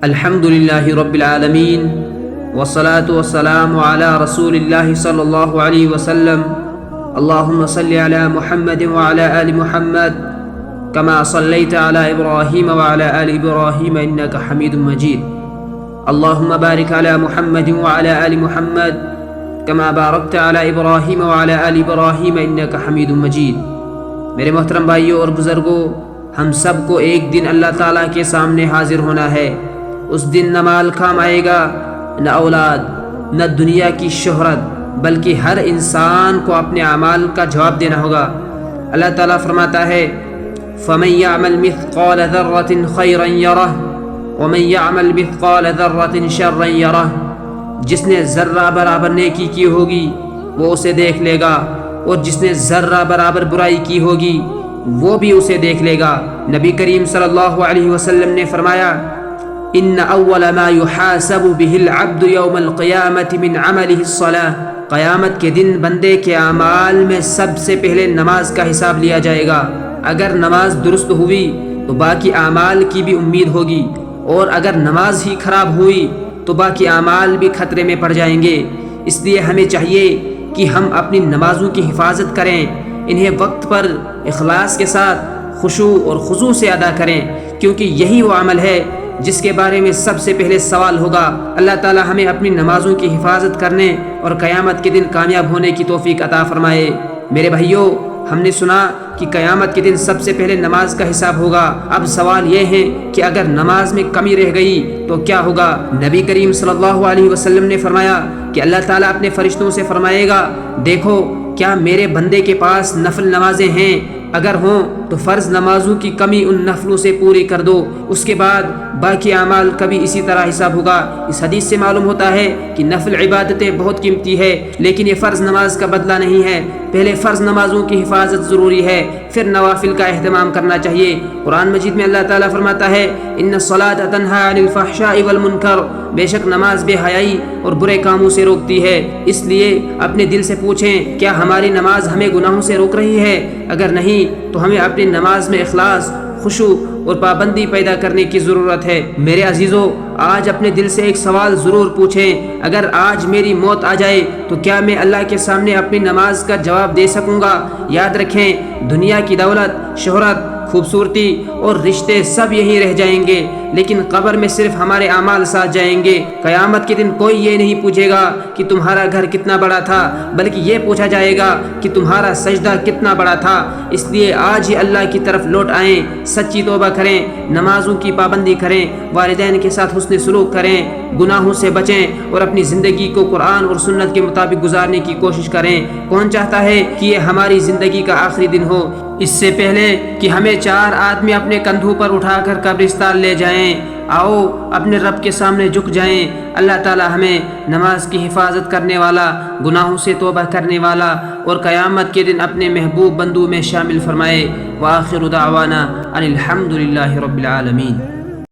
الحمد للہ رب العالمین والصلاة والسلام علی رسول اللہ صلی اللہ علیہ وسلم اللہم صلی علی محمد وعلی آل محمد کما صلیت علی ابراہیم وعلی آل ابراہیم انک حمید مجید اللہم بارک علی محمد وعلی آل محمد کما بارکت علی ابراہیم وعلی آل ابراہیم انک حمید مجید۔ میرے محترم بھائیوں اور بزرگوں، ہم سب کو ایک دن اللہ تعالیٰ کے سامنے حاضر ہونا ہے۔ اس دن نہ مال کام آئے گا، نہ اولاد، نہ دنیا کی شہرت، بلکہ ہر انسان کو اپنے اعمال کا جواب دینا ہوگا۔ اللہ تعالیٰ فرماتا ہے فَمَن يَعْمَلْ مِثْقَالَ ذَرَّةٍ خَيْرًا يَرَهُ وَمَن يَعْمَلْ مِثْقَالَ ذَرَّةٍ شَرًّا يَرَهُ۔ جس نے ذرہ برابر نیکی کی ہوگی وہ اسے دیکھ لے گا، اور جس نے ذرہ برابر برائی کی ہوگی وہ بھی اسے دیکھ لے گا۔ نبی کریم صلی اللہ علیہ وسلم نے فرمایا ان اول ما يحاسب به العبد يوم القیامت من عمله الصلاة۔ قیامت کے دن بندے کے اعمال میں سب سے پہلے نماز کا حساب لیا جائے گا۔ اگر نماز درست ہوئی تو باقی اعمال کی بھی امید ہوگی، اور اگر نماز ہی خراب ہوئی تو باقی اعمال بھی خطرے میں پڑ جائیں گے۔ اس لیے ہمیں چاہیے کہ ہم اپنی نمازوں کی حفاظت کریں، انہیں وقت پر اخلاص کے ساتھ خشوع اور خضوع سے ادا کریں، کیونکہ یہی وہ عمل ہے جس کے بارے میں سب سے پہلے سوال ہوگا۔ اللہ تعالی ہمیں اپنی نمازوں کی حفاظت کرنے اور قیامت کے دن کامیاب ہونے کی توفیق عطا فرمائے۔ میرے بھائیوں، ہم نے سنا کہ قیامت کے دن سب سے پہلے نماز کا حساب ہوگا۔ اب سوال یہ ہے کہ اگر نماز میں کمی رہ گئی تو کیا ہوگا؟ نبی کریم صلی اللہ علیہ وسلم نے فرمایا کہ اللہ تعالیٰ اپنے فرشتوں سے فرمائے گا دیکھو کیا میرے بندے کے پاس نفل نمازیں ہیں؟ اگر ہوں تو فرض نمازوں کی کمی ان نفلوں سے پوری کر دو، اس کے بعد باقی اعمال کا بھی اسی طرح حساب ہوگا۔ اس حدیث سے معلوم ہوتا ہے کہ نفل عبادتیں بہت قیمتی ہے، لیکن یہ فرض نماز کا بدلہ نہیں ہے۔ پہلے فرض نمازوں کی حفاظت ضروری ہے، پھر نوافل کا اہتمام کرنا چاہیے۔ قرآن مجید میں اللہ تعالیٰ فرماتا ہے ان الصلاۃ تنہی عن الفحشاء والمنکر، بے شک نماز بے حیائی اور برے کاموں سے روکتی ہے۔ اس لیے اپنے دل سے پوچھیں کیا ہماری نماز ہمیں گناہوں سے روک رہی ہے؟ اگر نہیں تو ہمیں اپنی نماز میں اخلاص، خشوع اور پابندی پیدا کرنے کی ضرورت ہے۔ میرے عزیزو، آج اپنے دل سے ایک سوال ضرور پوچھیں، اگر آج میری موت آ جائے تو کیا میں اللہ کے سامنے اپنی نماز کا جواب دے سکوں گا؟ یاد رکھیں، دنیا کی دولت، شہرت، خوبصورتی اور رشتے سب یہیں رہ جائیں گے، لیکن قبر میں صرف ہمارے اعمال ساتھ جائیں گے۔ قیامت کے دن کوئی یہ نہیں پوچھے گا کہ تمہارا گھر کتنا بڑا تھا، بلکہ یہ پوچھا جائے گا کہ تمہارا سجدہ کتنا بڑا تھا۔ اس لیے آج ہی اللہ کی طرف لوٹ آئیں، سچی توبہ کریں، نمازوں کی پابندی کریں، والدین کے ساتھ حسن سلوک کریں، گناہوں سے بچیں اور اپنی زندگی کو قرآن اور سنت کے مطابق گزارنے کی کوشش کریں۔ کون چاہتا ہے کہ یہ ہماری زندگی کا آخری دن ہو؟ اس سے پہلے کہ ہمیں 4 آدمی اپنے کندھوں پر اٹھا کر قبرستان لے جائیں، آؤ اپنے رب کے سامنے جھک جائیں۔ اللہ تعالی ہمیں نماز کی حفاظت کرنے والا، گناہوں سے توبہ کرنے والا اور قیامت کے دن اپنے محبوب بندوں میں شامل فرمائے۔ وآخر دعوانا ان الحمد للہ رب العالمین۔